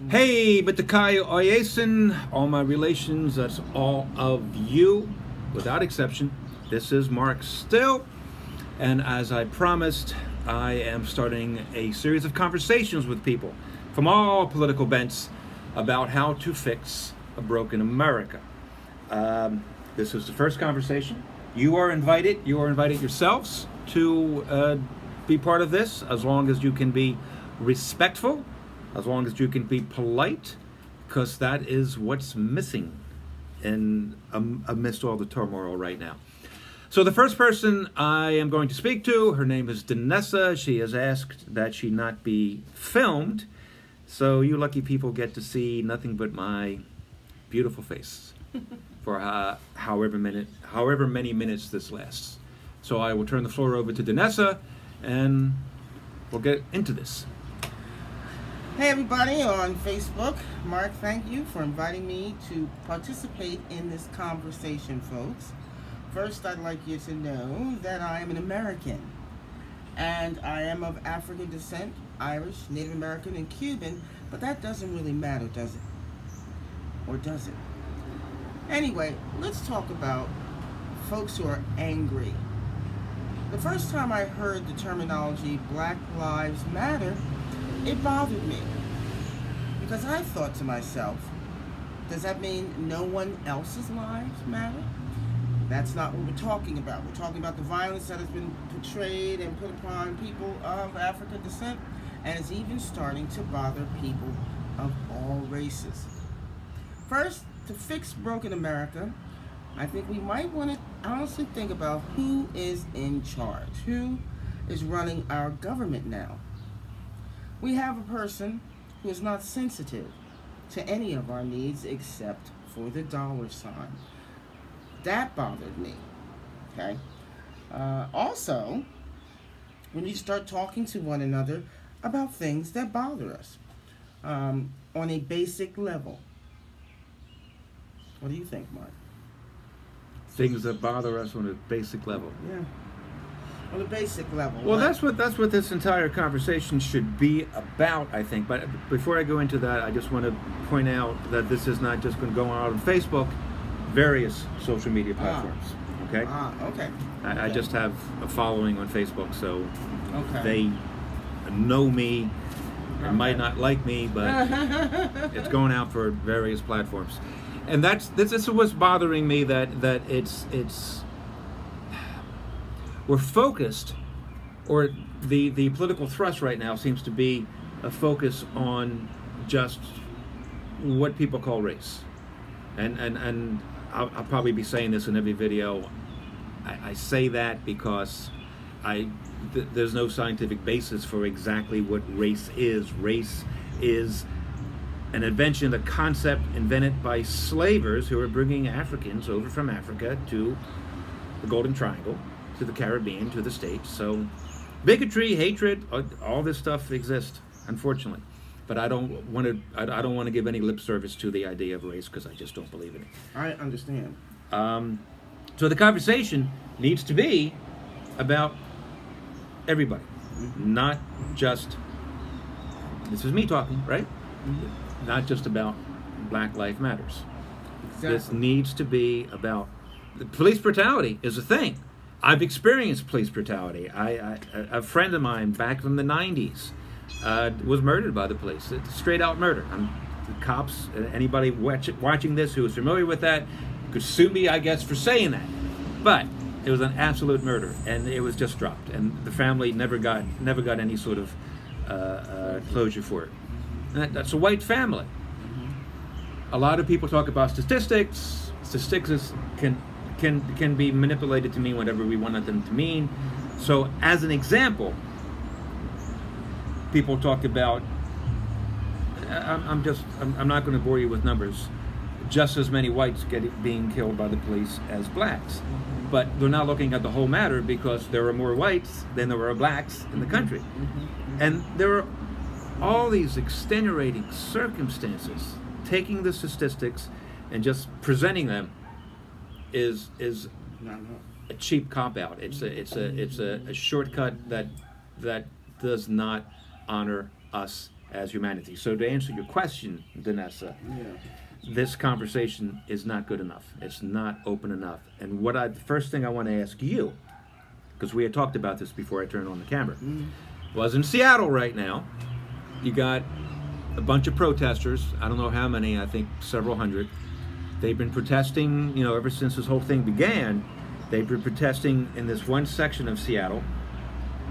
Hey, Batakai Oyesin, all my relations, that's all of you, without exception. This is Mark Still, and as I promised, I am starting a series of conversations with people from all political bents about how to fix a broken America. This is the first conversation. You are invited yourselves to be part of this, as long as you can be respectful, as long as you can be polite, because that is what's missing amidst all the turmoil right now. So the first person I am going to speak to, her name is Danessa. She has asked that she not be filmed, so you lucky people get to see nothing but my beautiful face for however many minutes this lasts. So I will turn the floor over to Danessa, and we'll get into this. Hey everybody on Facebook. Mark, thank you for inviting me to participate in this conversation, folks. First, I'd like you to know that I am an American, and I am of African descent, Irish, Native American, and Cuban, but that doesn't really matter, does it? Or does it? Anyway, let's talk about folks who are angry. The first time I heard the terminology Black Lives Matter, it bothered me, because I thought to myself, does that mean no one else's lives matter? That's not what we're talking about. We're talking about the violence that has been portrayed and put upon people of African descent, and it's even starting to bother people of all races. First, to fix broken America, I think we might want to honestly think about who is in charge, who is running our government now. We have a person who is not sensitive to any of our needs except for the dollar sign. That bothered me, okay? Also, we need to start talking to one another about things that bother us on a basic level. What do you think, Mark? Things that bother us on a basic level. Yeah. On a basic level. Well, that's what this entire conversation should be about, I think. But before I go into that, I just want to point out that this is not just going to go out on Facebook, various social media platforms. Okay? Okay. I just have a following on Facebook, so Okay. they know me and might not like me, but it's going out for various platforms. And this is what's bothering me, that it's we're focused, or the political thrust right now seems to be a focus on just what people call race. And I'll probably be saying this in every video. I say that because there's no scientific basis for exactly what race is. Race is an invention, a concept invented by slavers who are bringing Africans over from Africa to the Golden Triangle, to the Caribbean, to the States. So bigotry, hatred, all this stuff exists, unfortunately. But I don't want to give any lip service to the idea of race, because I just don't believe in it. I understand. So the conversation needs to be about everybody, not just, this is me talking, right? Not just about Black Lives Matters. Exactly. This needs to be about, police brutality is a thing. I've experienced police brutality. A friend of mine back from the 90s was murdered by the police. It's straight out murder. The cops, anybody watching this who is familiar with that, could sue me, I guess, for saying that. But it was an absolute murder, and it was just dropped. And the family never got any sort of closure for it. And that's a white family. A lot of people talk about statistics. Statistics can be manipulated to mean whatever we want them to mean. So as an example, people talk about, I'm not going to bore you with numbers, just as many whites being killed by the police as blacks. But they're not looking at the whole matter, because there are more whites than there are blacks in the country. And there are all these extenuating circumstances. Taking the statistics and just presenting them is a cheap cop-out. It's a shortcut that does not honor us as humanity. So to answer your question, Danessa, Yeah. this conversation is not good enough. It's not open enough. And the first thing I want to ask you, because we had talked about this before I turned on the camera, was in Seattle right now, you got a bunch of protesters. I don't know how many, I think several hundred. They've been protesting, ever since this whole thing began. They've been protesting in this one section of Seattle,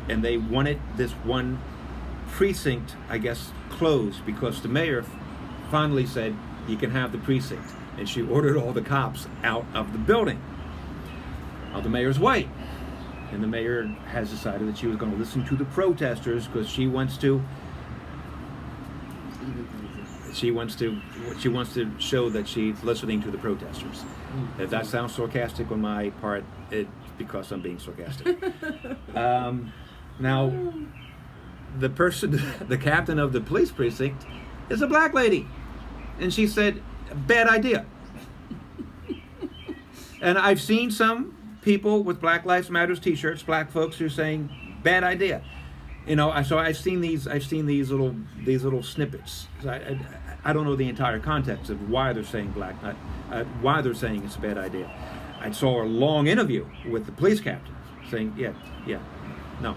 and they wanted this one precinct, I guess, closed because the mayor finally said, you can have the precinct. And she ordered all the cops out of the building. Now, the mayor's white. And the mayor has decided that she was going to listen to the protesters because she wants to show that she's listening to the protesters. If that sounds sarcastic on my part, it's because I'm being sarcastic. Now, the captain of the police precinct is a black lady. And she said, bad idea. And I've seen some people with Black Lives Matters t-shirts, black folks who are saying, bad idea. So I've seen these little snippets. So I don't know the entire context of why they're saying why they're saying it's a bad idea. I saw a long interview with the police captain saying, yeah, no.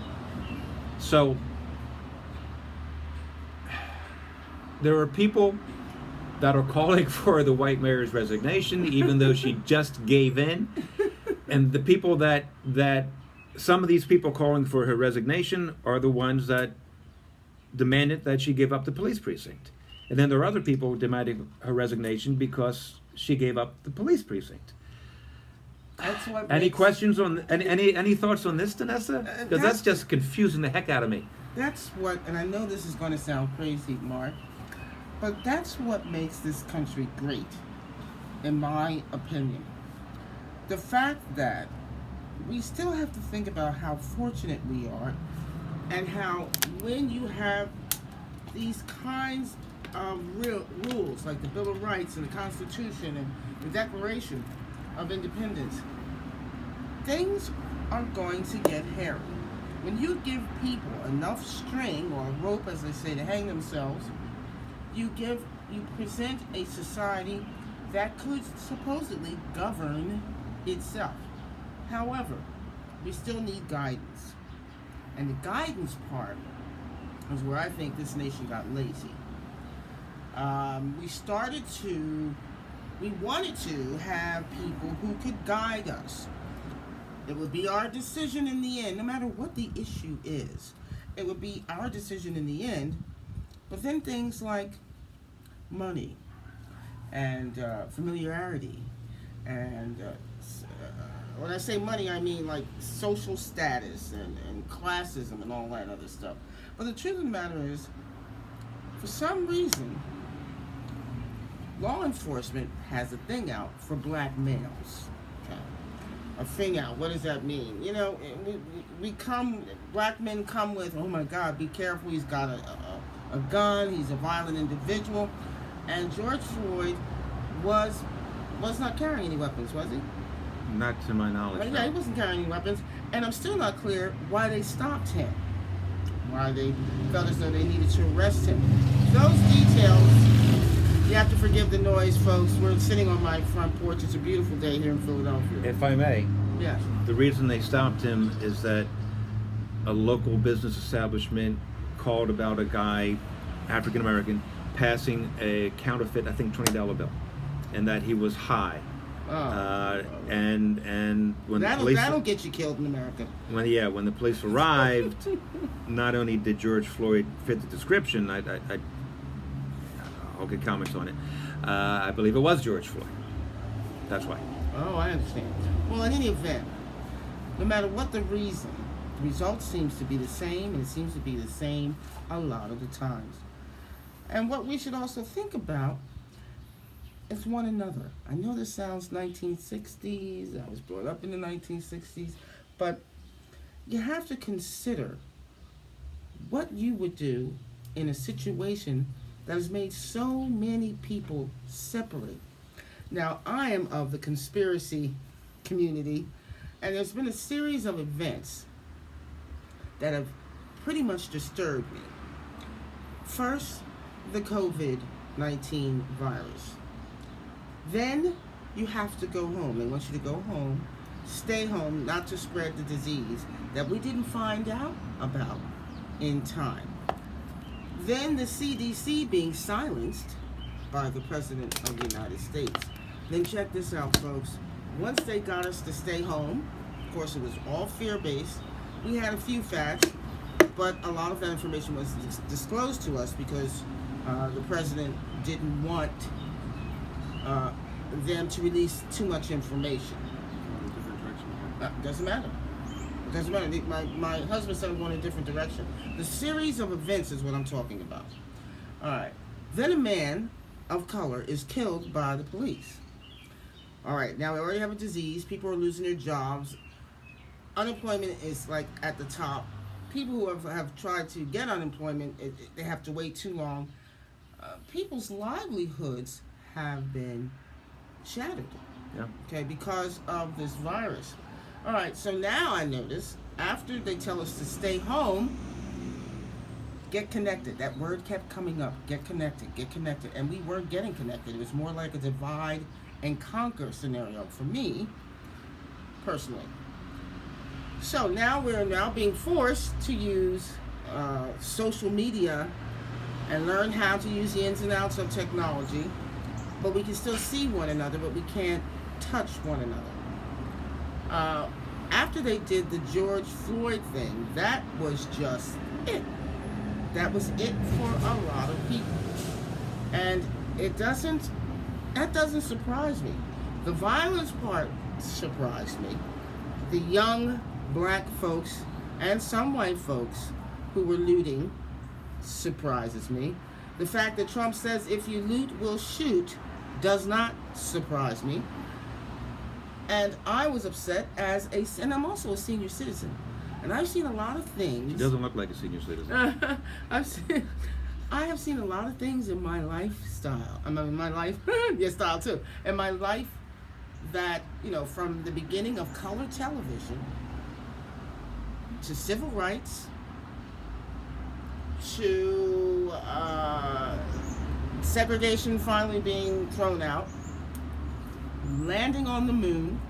So there are people that are calling for the white mayor's resignation, even though she just gave in. And the people that some of these people calling for her resignation are the ones that demanded that she give up the police precinct. And then there are other people demanding her resignation because she gave up the police precinct. That's what Any makes, questions on any thoughts on this, Danessa? Because that's just confusing the heck out of me. That's what, and I know this is going to sound crazy, Mark, but that's what makes this country great, in my opinion. The fact that we still have to think about how fortunate we are, and how when you have these kinds of rules, like the Bill of Rights and the Constitution and the Declaration of Independence, things are going to get hairy. When you give people enough string, or rope as they say, to hang themselves, you present a society that could supposedly govern itself. However, we still need guidance. And the guidance part is where I think this nation got lazy. We wanted to have people who could guide us. It would be our decision in the end, no matter what the issue is. It would be our decision in the end. But then things like money and familiarity and when I say money, I mean like social status and classism and all that other stuff. But the truth of the matter is, for some reason, law enforcement has a thing out for black males. Okay? A thing out. What does that mean? Black men come with, oh my God, be careful, he's got a gun, he's a violent individual. And George Floyd was not carrying any weapons, was he? Not to my knowledge. Right, yeah, he wasn't carrying any weapons, and I'm still not clear why they stopped him, why they felt as though they needed to arrest him. Those details, you have to forgive the noise, folks. We're sitting on my front porch. It's a beautiful day here in Philadelphia. If I may, Yes. the reason they stopped him is that a local business establishment called about a guy, African American, passing a counterfeit, I think, $20 bill, and that he was high. And when the police, that'll get you killed in America. When the police arrived, not only did George Floyd fit the description, I'll get comments on it. I believe it was George Floyd. That's why. Oh, I understand. Well, in any event, no matter what the reason, the result seems to be the same, and it seems to be the same a lot of the times. And what we should also think about is one another. I know this sounds 1960s, I was brought up in the 1960s, but you have to consider what you would do in a situation that has made so many people separate. Now, I am of the conspiracy community, and there's been a series of events that have pretty much disturbed me. First, the COVID-19 virus. Then you have to go home. They want you to go home, stay home, not to spread the disease that we didn't find out about in time. Then the CDC being silenced by the President of the United States. Then check this out, folks. Once they got us to stay home, of course it was all fear-based. We had a few facts, but a lot of that information was disclosed to us because the President didn't want them to release too much information. Doesn't matter. It doesn't matter. My husband said I'm going in a different direction. The series of events is what I'm talking about. All right. Then a man of color is killed by the police. All right. Now we already have a disease. People are losing their jobs. Unemployment is like at the top. People who have tried to get unemployment, they have to wait too long. People's livelihoods have been shattered. Yeah. Okay, because of this virus. All right, so now I notice after they tell us to stay home, get connected. That word kept coming up. Get connected, and we weren't getting connected. It was more like a divide and conquer scenario for me, personally. So now we're being forced to use social media and learn how to use the ins and outs of technology, but we can still see one another, but we can't touch one another. After they did the George Floyd thing, that was just it. That was it for a lot of people. And that doesn't surprise me. The violence part surprised me. The young black folks and some white folks who were looting surprises me. The fact that Trump says if you loot, we'll shoot does not surprise me. And I was upset and I'm also a senior citizen. And I've seen a lot of things. She doesn't look like a senior citizen. I have seen a lot of things in my lifestyle. Your style too. In my life that, from the beginning of color television to civil rights to segregation finally being thrown out, landing on the moon.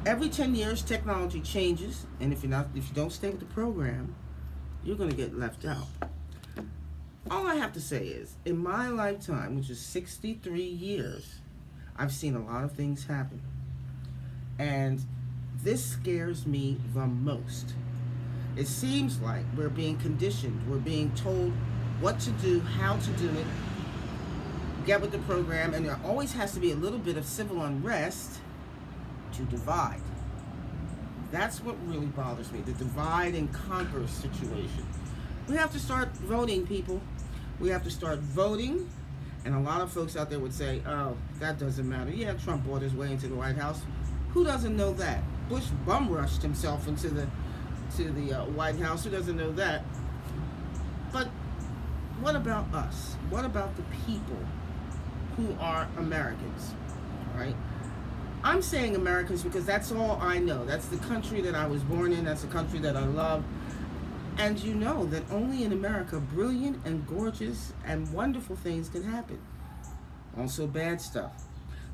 Every 10 years, technology changes, and if you don't stay with the program, you're going to get left out. All I have to say is, in my lifetime, which is 63 years, I've seen a lot of things happen, and this scares me the most. It seems like we're being conditioned, we're being told what to do, how to do it, get with the program, and there always has to be a little bit of civil unrest to divide. That's what really bothers me, the divide and conquer situation. We have to start voting, people. We have to start voting, and a lot of folks out there would say, oh, that doesn't matter. Yeah, Trump bought his way into the White House. Who doesn't know that? Bush bum rushed himself into the White House. Who doesn't know that? But what about us? What about the people who are Americans, right? I'm saying Americans because that's all I know. That's the country that I was born in. That's the country that I love. And you know that only in America, brilliant and gorgeous and wonderful things can happen. Also bad stuff.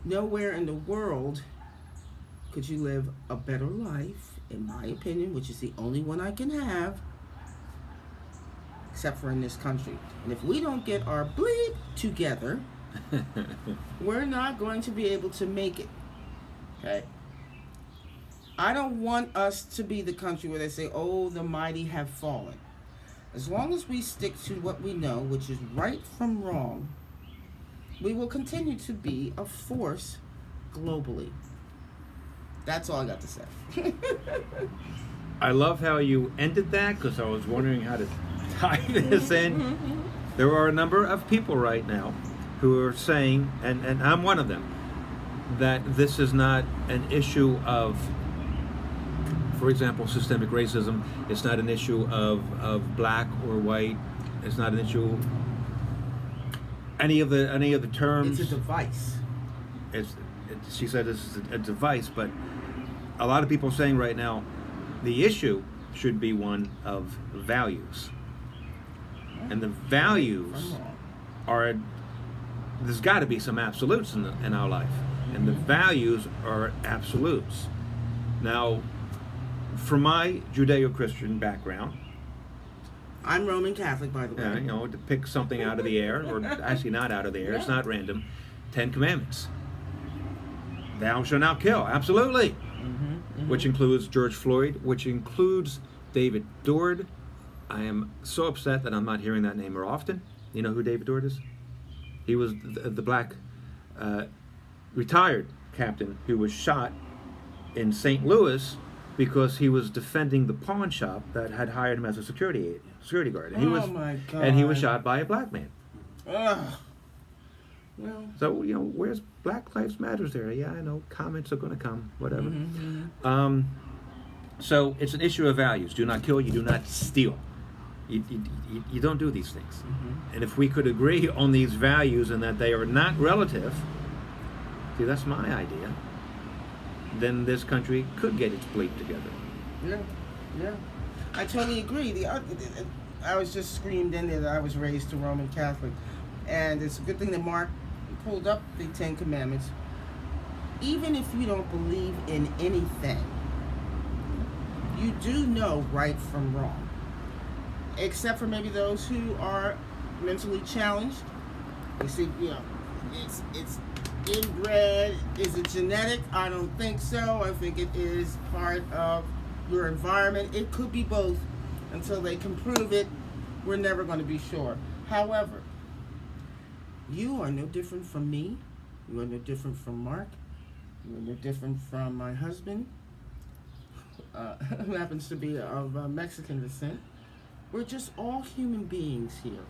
Nowhere in the world could you live a better life, in my opinion, which is the only one I can have, except for in this country. And if we don't get our bleep together, we're not going to be able to make it. Okay? I don't want us to be the country where they say, oh, the mighty have fallen. As long as we stick to what we know, which is right from wrong, we will continue to be a force globally. That's all I got to say. I love how you ended that because I was wondering how to tie this in. There are a number of people right now who are saying, and I'm one of them, that this is not an issue of, for example, systemic racism. It's not an issue of black or white. It's not an issue. Any of the terms. It's a device. She said this is a device, but a lot of people are saying right now, the issue should be one of values. And the values I'm wrong. are, there's got to be some absolutes in our life. And the values are absolutes. Now, from my Judeo-Christian background, I'm Roman Catholic, by the way. you know, to pick something out of the air, or actually not out of the air, it's not random, 10 Commandments. Thou shalt not kill, absolutely. Which includes George Floyd, which includes David Dord. I am so upset that I'm not hearing that name more often. You know who David Dord is? He was the black retired captain who was shot in St. Louis because he was defending the pawn shop that had hired him as a security guard. And My God. And he was shot by a black man. Ugh. Well. So, you know, where's Black Lives Matters there? Yeah, I know, comments are going to come, whatever. So it's an issue of values. Do not kill, you do not steal. You don't do these things. And if we could agree on these values and that they are not relative, see, that's my idea, then this country could get its bleep together. Yeah. I totally agree. I was just screamed in there that I was raised to Roman Catholic. And it's a good thing that Mark pulled up the 10 Commandments. Even if you don't believe in anything, you do know right from wrong. Except for maybe those who are mentally challenged. You see, you know, it's inbred. Is it genetic? I don't think so. I think it is part of your environment. It could be both. Until they can prove it, we're never going to be sure. However, you are no different from me. You are no different from Mark. You are no different from my husband, who happens to be of Mexican descent. We're just all human beings here.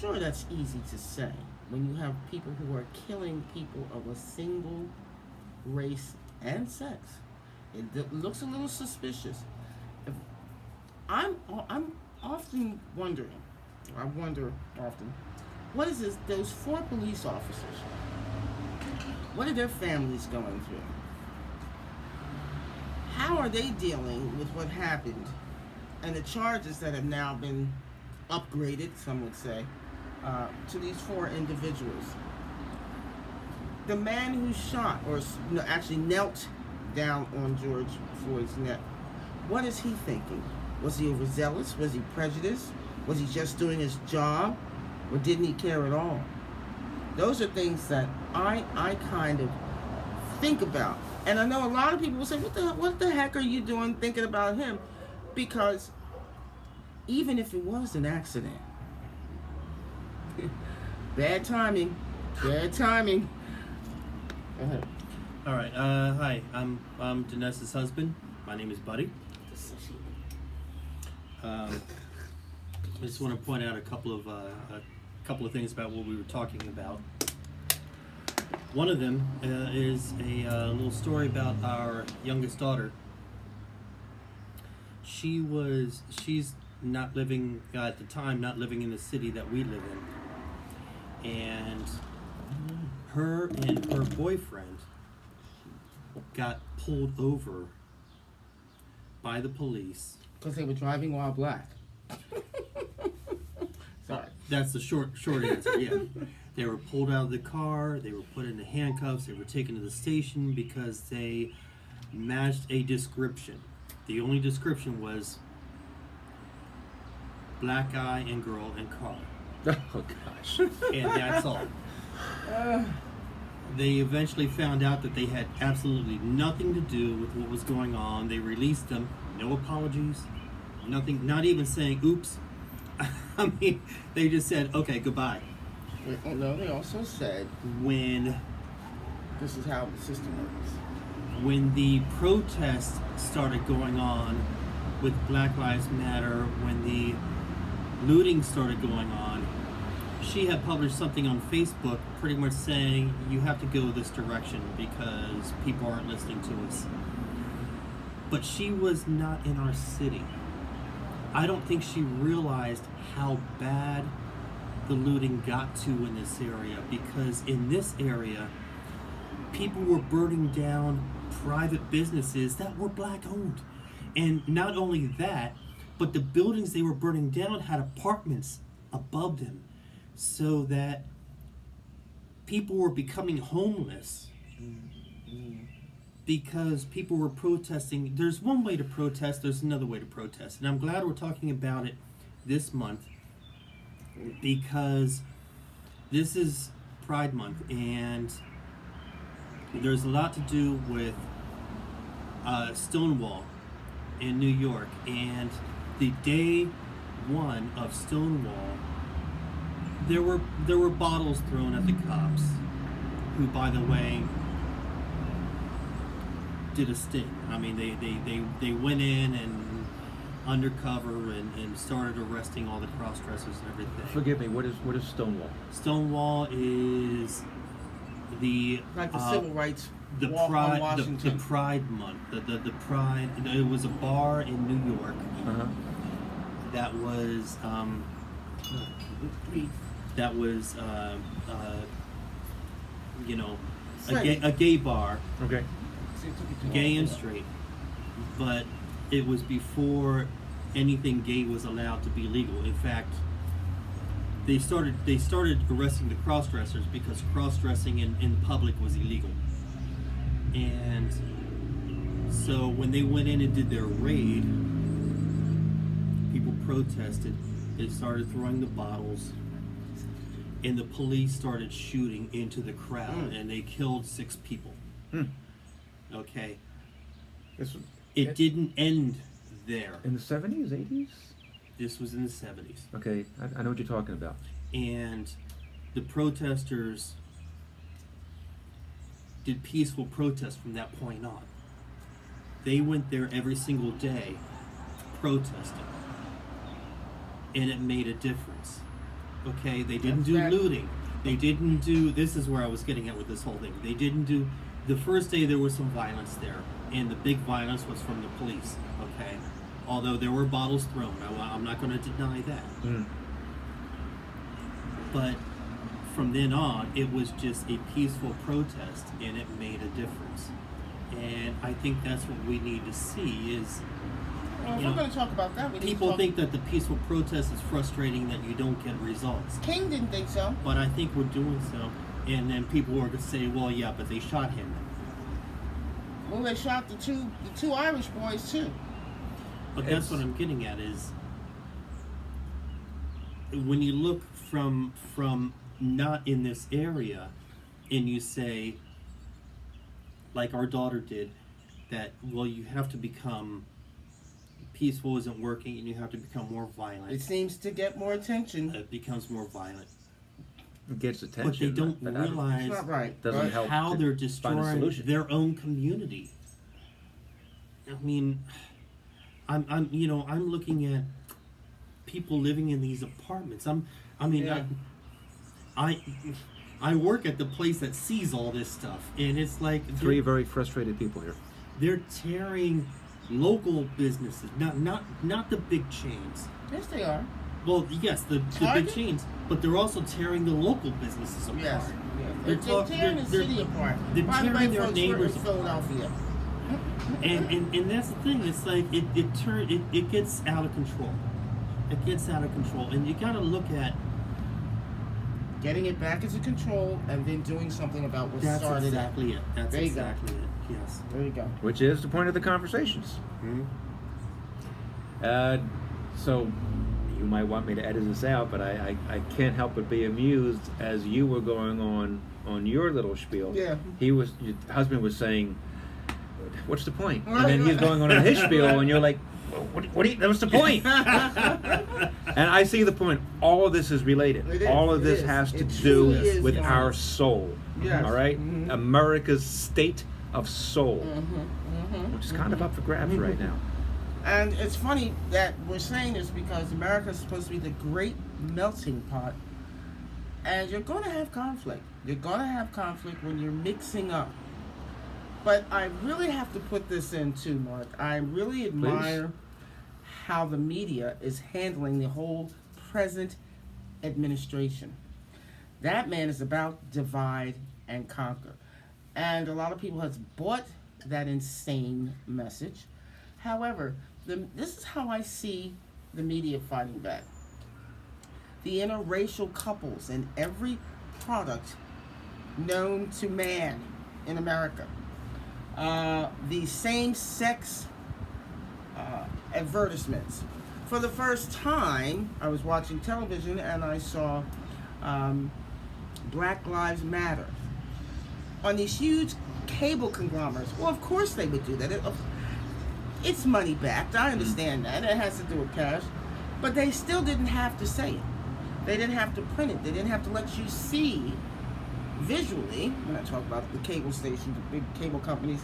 Sure, that's easy to say when you have people who are killing people of a single race and sex. It looks a little suspicious. I'm often wondering, I wonder often, what is this, those 4 police officers, what are their families going through? How are they dealing with what happened and the charges that have now been upgraded, some would say, to these 4 individuals? The man who shot, or actually knelt down on George Floyd's neck, what is he thinking? Was he overzealous? Was he prejudiced? Was he just doing his job? Or didn't he care at all? Those are things that I kind of think about. And I know a lot of people will say, what the heck are you doing thinking about him? Because even if it was an accident, bad timing. Go ahead. All right. Hi. I'm Danessa's husband. My name is Buddy. I just want to point out a couple of things about what we were talking about. One of them is a little story about our youngest daughter. She's not living at the time, not living in the city that we live in, and her and her boyfriend got pulled over by the police because they were driving while black. Sorry. That's the short answer. Yeah, they were pulled out of the car. They were put into handcuffs. They were taken to the station because they matched a description. The only description was black guy and girl and car. Oh, gosh. And that's all. They eventually found out that they had absolutely nothing to do with what was going on. They released them. No apologies. Nothing. Not even saying, oops. I mean, they just said, okay, goodbye. No, they also said, when this is how the system works. When the protests started going on with Black Lives Matter, when the looting started going on, she had published something on Facebook pretty much saying, you have to go this direction because people aren't listening to us. But she was not in our city. I don't think she realized how bad the looting got to in this area, because in this area, people were burning down private businesses that were black owned. And not only that, but the buildings they were burning down had apartments above them, so that people were becoming homeless because people were protesting. There's one way to protest, there's another way to protest. And I'm glad we're talking about it this month, because this is Pride Month, and there's a lot to do with Stonewall in New York. And the day one of Stonewall, there were bottles thrown at the cops, who, by the way, did a sting. I mean, they went in and undercover and started arresting all the cross-dressers and everything. Forgive me. What is Stonewall? Stonewall is the Like the civil rights the walk pride on Washington. the Pride Month. The Pride. It was a bar in New York that was you know, a gay bar. Okay. Gay and straight, but it was before anything gay was allowed to be legal. In fact, they started arresting the cross-dressers because cross-dressing in public was illegal. And so when they went in and did their raid, people protested. They started throwing the bottles, and the police started shooting into the crowd, and they killed 6 people. Okay. It didn't end there. In the 70s, 80s? This was in the 70s. Okay, I know what you're talking about. And the protesters did peaceful protest from that point on. They went there every single day protesting. And it made a difference. Okay, they didn't do looting. They didn't do, this is where I was getting at with this whole thing. They didn't do, the first day there was some violence there, and the big violence was from the police, okay? Although there were bottles thrown, I'm not going to deny that. But from then on, it was just a peaceful protest, and it made a difference. And I think that's what we need to see is, Well, if we're going to talk about that, we need to people talk... think that the peaceful protest is frustrating, that you don't get results. King didn't think so. But I think we're doing so. And then people are going to say, well, yeah, but they shot him. Well, they shot the two Irish boys too. But that's what I'm getting at is, when you look from not in this area, and you say, like our daughter did, that, well, you have to become, peaceful isn't working, and you have to become more violent. It seems to get more attention. It becomes more violent. It gets attention. But they don't realize It's not right. Doesn't help how to they're find a destroying solution. their own community. I mean, I'm looking at people living in these apartments. I work at the place that sees all this stuff, and it's like 3 very frustrated people here. they're tearing local businesses, not the big chains. Yes, they are. Well, yes, the big Target? chains, but they're also tearing the local businesses apart. Yes. They're They're tearing the city apart. They're By the way, tearing their folks, we're in neighbors. Philadelphia. And that's the thing. It's like it gets out of control. It gets out of control, and you got to look at. Getting it back into control and then doing something about what That's started exactly it. That's There you go. exactly it. Yes. There you go. Which is the point of the conversations. So you might want me to edit this out, but I can't help but be amused as you were going on your little spiel. Yeah. Your husband was saying, "What's the point?" And then he's going on his spiel, and you're like, well, "What do you? That was the point." And I see the point. All of this is related. It is, All of it this is. has to It do truly is, with yes. our soul. Yes. All right? Mhm. America's state of soul, Mm-hmm. which is kind of up for grabs right now. And it's funny that we're saying this because America is supposed to be the great melting pot. And you're going to have conflict. You're going to have conflict when you're mixing up. But I really have to put this in too, Mark. I really admire how the media is handling the whole present administration. That man is about divide and conquer. And a lot of people have bought that insane message. However, this is how I see the media fighting back. the interracial couples in every product known to man in America. The same-sex advertisements. For the first time, I was watching television and I saw Black Lives Matter on these huge cable conglomerates. Well, of course they would do that. It's money backed. I understand that. It has to do with cash. But they still didn't have to say it. They didn't have to print it. They didn't have to let you see visually, when I talk about the cable stations, the big cable companies,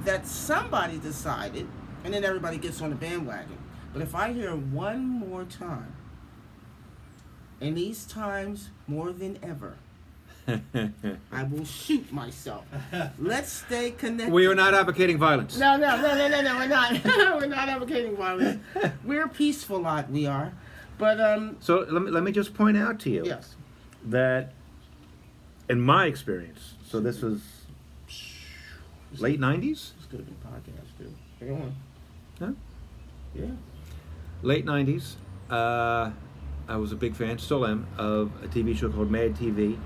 that somebody decided, and then everybody gets on the bandwagon. But if I hear one more time, and these times more than ever, I will shoot myself. Let's stay connected. We are not advocating violence. No, we're not. We're not advocating violence. We're a peaceful lot, we are. But, So let me just point out to you yes. that in my experience, so this was late 90s? This could have been podcast, too. Go on. Huh? Yeah. Late 90s, I was a big fan, still am, of a TV show called Mad TV,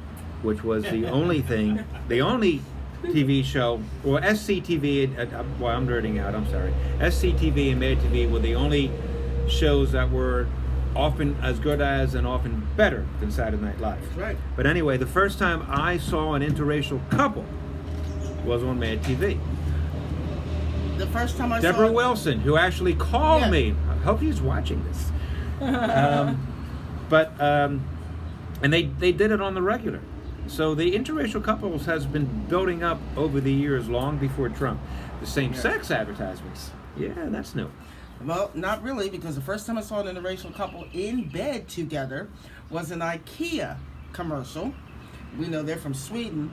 which was the only TV show, or SCTV, well, I'm nerding out, I'm sorry. SCTV and Mad TV were the only shows that were often as good as and often better than Saturday Night Live. That's right. But anyway, the first time I saw an interracial couple was on Mad TV. The first time I Deborah saw Wilson, who actually called Yeah. me. I hope he's watching this. And they did it on the regular. So the interracial couples has been building up over the years, long before Trump. The same-sex advertisements, yeah, that's new. Well, not really, because the first time I saw an interracial couple in bed together was an IKEA commercial. We know they're from Sweden,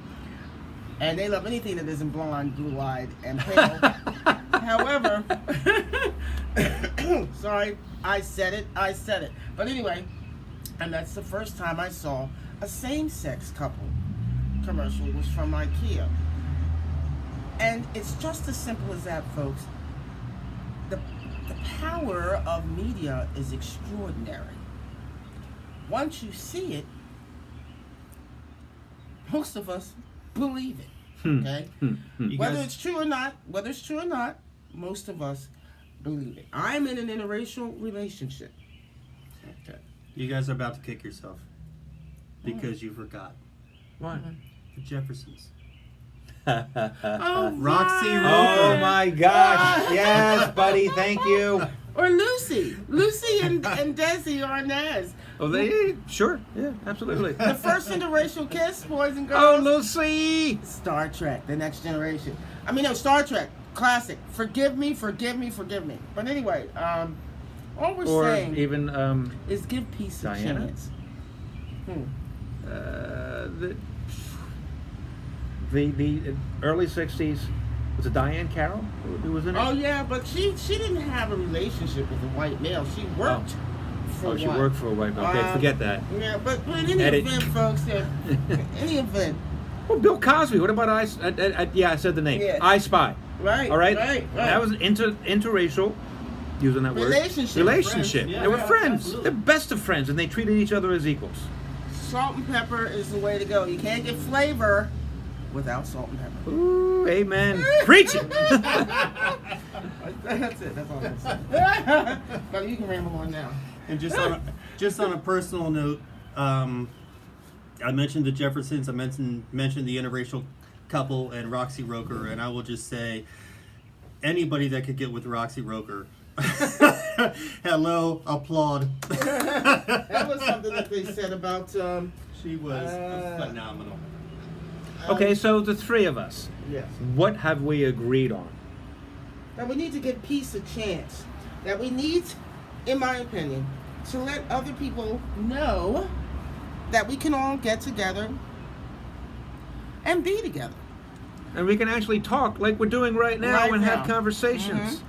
and they love anything that isn't blonde, blue-eyed, and pale. However, sorry, I said it. But anyway, and that's the first time I saw a same-sex couple commercial was from IKEA. And it's just as simple as that, folks. The power of media is extraordinary. Once you see it, most of us believe it. Okay? Whether it's true or not, most of us believe it. I'm in an interracial relationship. Okay. You guys are about to kick yourself because you forgot Why? the Jeffersons. Oh, Roxy right. Oh my gosh! Yes, buddy. Thank you. Or Lucy and Desi Arnaz. Oh, they sure? Yeah, absolutely. The first interracial kiss, boys and Oh, girls. Lucy! Star Trek, The Next Generation. I mean, no, Star Trek, classic. Forgive me. But anyway, all we're Or saying even is give peace Diana? a chance. the early '60s. Was it Diane Carroll who was in it? Oh yeah, but she didn't have a relationship with a white male. She worked for Oh, she one. worked for a white man. Okay, forget that. Yeah, but in any Edit. event, folks, any event, Well, Bill Cosby. What about yeah, I said the name. Yeah. I Spy. right? All right. Right. That was an interracial. Using that Relationship. word. Relationship. Friends. They were Yeah, friends. absolutely. The best of friends, and they treated each other as equals. Salt and pepper is the way to go. You can't get flavor without salt and pepper. Ooh, amen. Preach it. That's it. That's all I'm saying. But you can ramble on now. And just on a personal note, I mentioned the Jeffersons. I mentioned the interracial couple and Roxy Roker, and I will just say, anybody that could get with Roxy Roker, hello, applaud. That was something that they said about. She was phenomenal. Okay, so the three of us, Yes. what have we agreed on? That we need to give peace a chance. That we need, in my opinion, to let other people know that we can all get together and be together. And we can actually talk like we're doing right now Right and now. have conversations.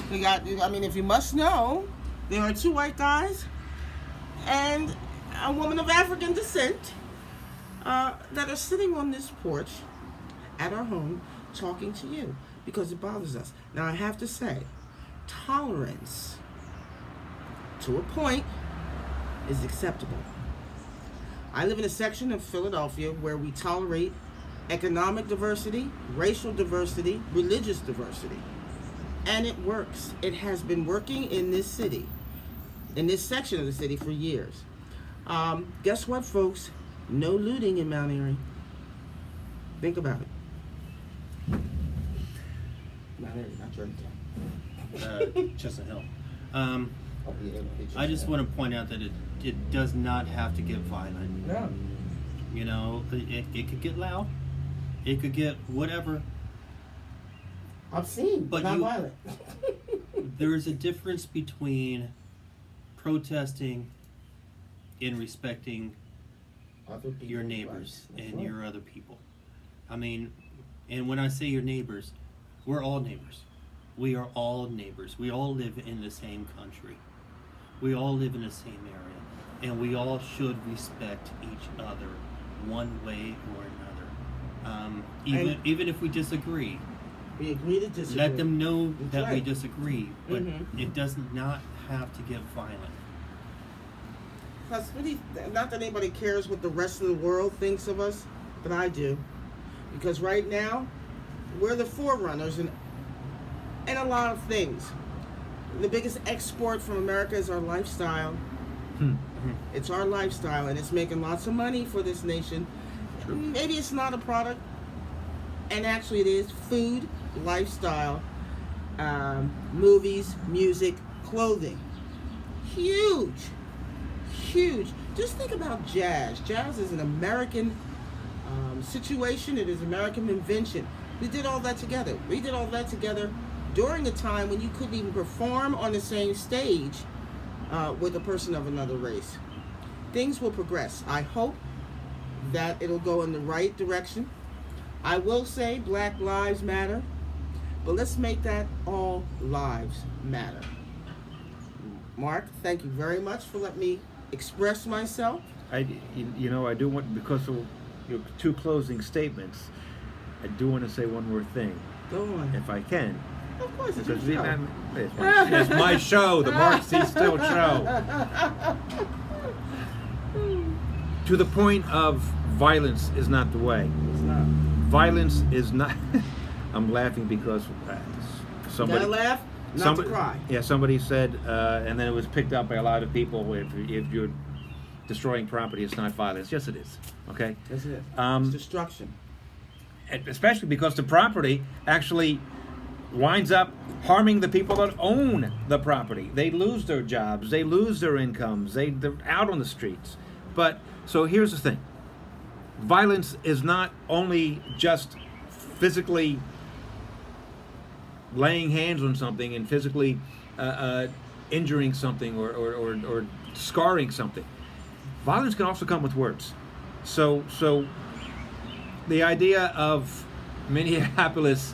We got. I mean, if you must know, there are two white guys and a woman of African descent that are sitting on this porch at our home talking to you because it bothers us. Now, I have to say, tolerance to a point is acceptable. I live in a section of Philadelphia where we tolerate economic diversity, racial diversity, religious diversity. And it works. It has been working in this city, in this section of the city for years. Guess what, folks? No looting in Mount Airy. Think about it. Mount Airy, not Jordantown. Chestnut Hill. I just want to point out that it does not have to get violent. No. You know, it could get loud. It could get whatever. Obscene, but not violent. There is a difference between protesting and respecting your neighbors and your other people. I mean, and when I say your neighbors, we're all neighbors. We are all neighbors. We all live in the same country. We all live in the same area. And we all should respect each other one way or another. Even if we disagree. We agree to disagree. Let them know That's that we right. disagree. But it does not have to get violent. Plus, really, not that anybody cares what the rest of the world thinks of us, but I do. Because right now, we're the forerunners in a lot of things. The biggest export from America is our lifestyle. It's our lifestyle, and it's making lots of money for this nation. True. Maybe it's not a product, and actually it is food, lifestyle, movies, music, clothing. Huge. Just think about jazz. Jazz is an American situation. It is American invention. We did all that together. We did all that together during a time when you couldn't even perform on the same stage with a person of another race. Things will progress. I hope that it'll go in the right direction. I will say Black Lives Matter, but let's make that all lives matter. Mark, thank you very much for letting me express myself. I do want, because of your two closing statements, I do want to say one more thing, Go on. if I can. Of course, it's Because your show. it's my show, the Mark C. Still show. To the point of violence is not the way. It's not. Violence is not. I'm laughing because somebody. Gotta laugh, not to cry. Yeah, somebody said, and then it was picked up by a lot of people. If you're destroying property, it's not violence. Yes, it is. Okay. That's it. Um, It's destruction. Especially because the property actually winds up harming the people that own the property. They lose their jobs, they lose their incomes, they're out on the streets. But, so here's the thing. Violence is not only just physically laying hands on something and physically injuring something or scarring something. Violence can also come with words. So the idea of Minneapolis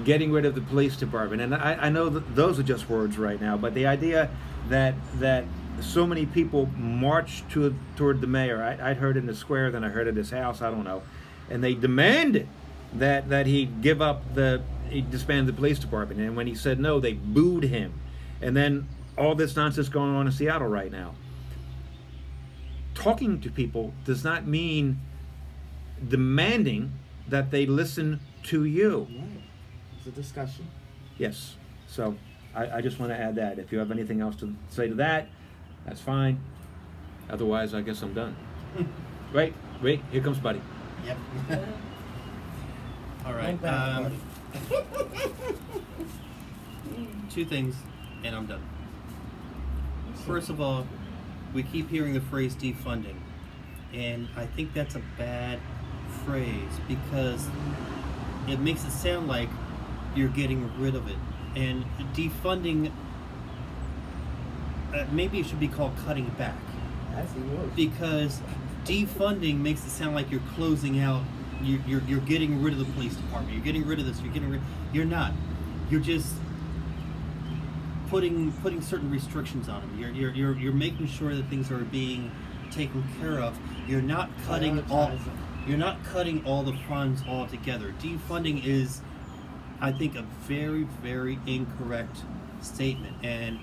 getting rid of the police department, and I know that those are just words right now, but the idea that so many people marched toward the mayor, I'd heard in the square, then I heard at his house, I don't know, and they demanded that he he disband the police department, and when he said no, they booed him. And then all this nonsense going on in Seattle right now. Talking to people does not mean demanding that they listen to you. Right. It's a discussion. Yes. So I just want to add that. If you have anything else to say to that, that's fine. Otherwise, I guess I'm done. Wait, here comes Buddy. Yep. All right. Buddy. Two things, and I'm done. First of all, we keep hearing the phrase defunding, and I think that's a bad phrase because it makes it sound like you're getting rid of it. And defunding, maybe it should be called cutting back. That's even worse. Because defunding makes it sound like you're closing out. You're getting rid of the police department. You're getting rid of this. You're not. You're just putting certain restrictions on them. You're making sure that things are being taken care of. You're not cutting all. You're not cutting all the funds altogether. Defunding is, I think, a very, very incorrect statement. And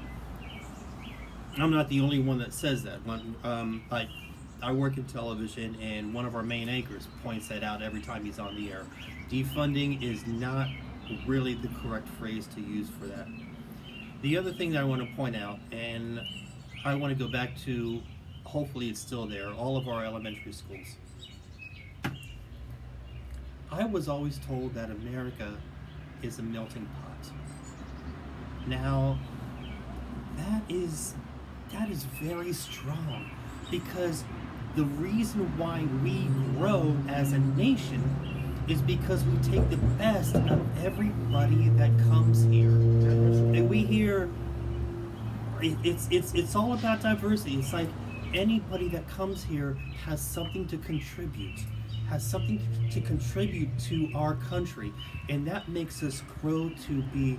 I'm not the only one that says that. Like, I work in television, and one of our main anchors points that out every time he's on the air. Defunding is not really the correct phrase to use for that. The other thing that I want to point out, and I want to go back to, hopefully it's still there, all of our elementary schools. I was always told that America is a melting pot. Now, that is very strong, because the reason why we grow as a nation is because we take the best out of everybody that comes here. And we hear it's all about diversity. It's like anybody that comes here has something to contribute, to our country, and that makes us grow to be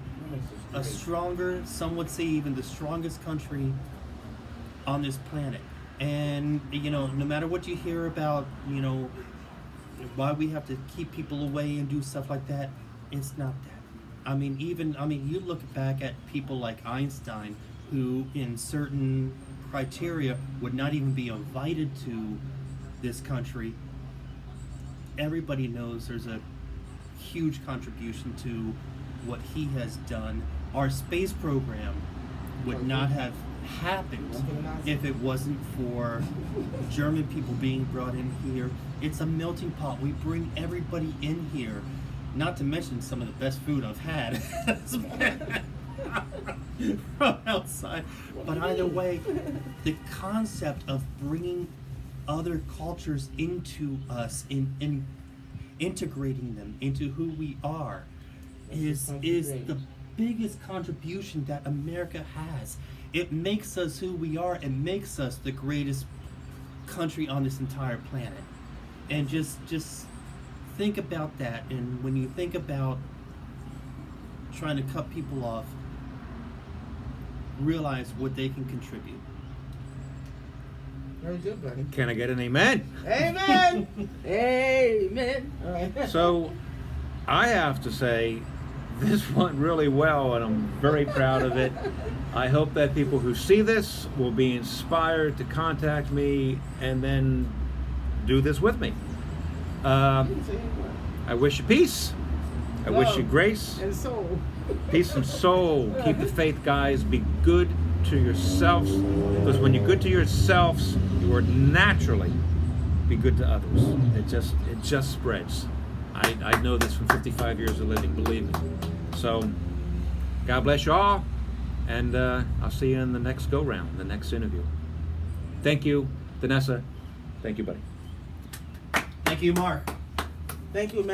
a stronger, some would say even the strongest country on this planet. And no matter what you hear about, why we have to keep people away and do stuff like that, it's not that. You look back at people like Einstein, who in certain criteria would not even be invited to this country. Everybody knows there's a huge contribution to what he has done. Our space program would not have happened if it wasn't for German people being brought in here. It's a melting pot. We bring everybody in here, not to mention some of the best food I've had from outside. But either way, the concept of bringing other cultures into us, in integrating them into who we are, is the biggest contribution that America has. It makes us who we are. It makes us the greatest country on this entire planet. And just think about that. And when you think about trying to cut people off, realize what they can contribute. Very good, buddy. Can I get an amen? Amen. Amen. All right. So, I have to say, this went really well, and I'm very proud of it. I hope that people who see this will be inspired to contact me and then do this with me. I wish you peace. I wish you grace. And soul. Peace and soul. Keep the faith, guys. Be good to yourselves, because when you're good to yourselves, you will naturally be good to others. It just spreads. I know this from 55 years of living, believe me. So, God bless you all, and I'll see you in the next go-round, the next interview. Thank you, Danessa. Thank you, buddy. Thank you, Mark. Thank you, man.